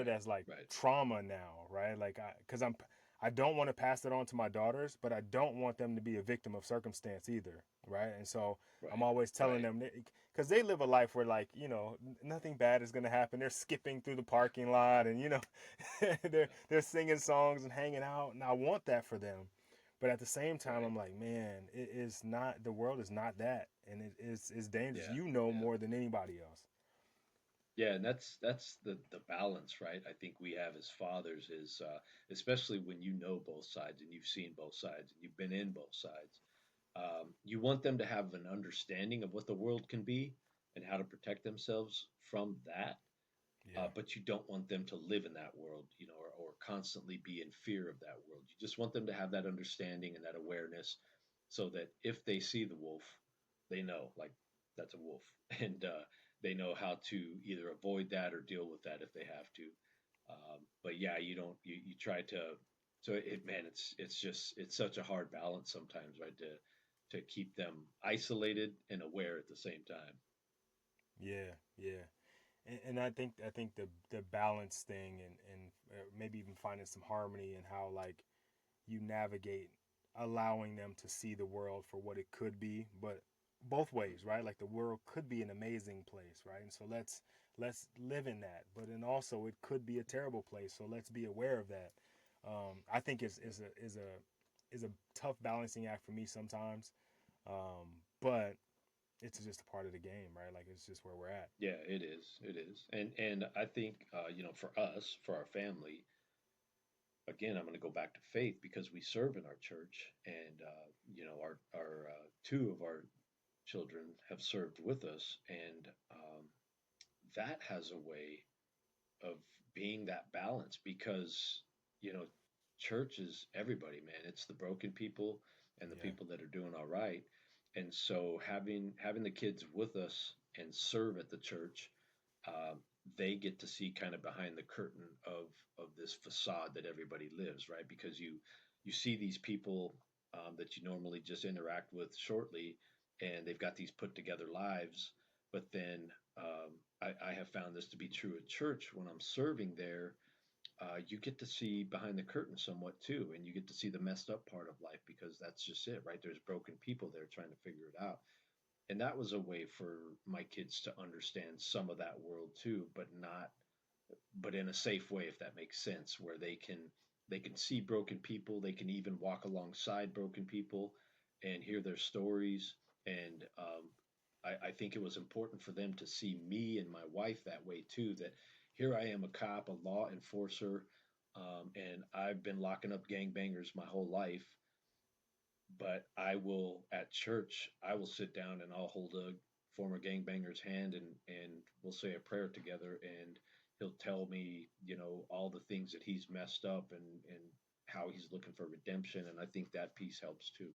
it Right. as like Right. trauma now, right? Like because I don't want to pass it on to my daughters, but I don't want them to be a victim of circumstance either, right? And so I'm Right. always telling Right. them because they live a life where like nothing bad is going to happen. They're skipping through the parking lot and they're singing songs and hanging out, and I want that for them. But at the same time, Right. I'm like, man, it is not the world is not that, and it's dangerous. Yeah. You know Yeah. more than anybody else. Yeah, and that's the balance, right? I think we have as fathers is especially when you know both sides and you've seen both sides and you've been in both sides. You want them to have an understanding of what the world can be and how to protect themselves from that, Yeah. but you don't want them to live in that world, or constantly be in fear of that world. You just want them to have that understanding and that awareness, so that if they see the wolf, they know like that's a wolf, and they know how to either avoid that or deal with that if they have to. But yeah, you don't you try to. So it man, it's just it's such a hard balance sometimes, right? To keep them isolated and aware at the same time. Yeah, yeah, and I think the balance thing and maybe even finding some harmony in how like you navigate allowing them to see the world for what it could be, but both ways, right? Like the world could be an amazing place, right? And so let's live in that, but then also it could be a terrible place, so let's be aware of that. I think is a tough balancing act for me sometimes, but it's just a part of the game, right? Like it's just where we're at. Yeah, it is. It is. And I think for us, for our family, again, I'm going to go back to faith because we serve in our church, and our two of our children have served with us, and that has a way of being that balance because you know church is everybody, man. It's the broken people and the Yeah. people that are doing all right, and so having the kids with us and serve at the church, they get to see kind of behind the curtain of this facade that everybody lives, right? Because you see these people that you normally just interact with shortly, and they've got these put together lives, but then I have found this to be true at church when I'm serving there. You get to see behind the curtain somewhat too, and you get to see the messed up part of life because that's just it, right? There's broken people there trying to figure it out, and that was a way for my kids to understand some of that world too, but in a safe way, if that makes sense, where they can see broken people, they can even walk alongside broken people and hear their stories. And I think it was important for them to see me and my wife that way too. That here I am, a cop, a law enforcer, and I've been locking up gangbangers my whole life. But I will at church, I will sit down and I'll hold a former gangbanger's hand, and we'll say a prayer together, and he'll tell me, all the things that he's messed up, and how he's looking for redemption, and I think that piece helps too.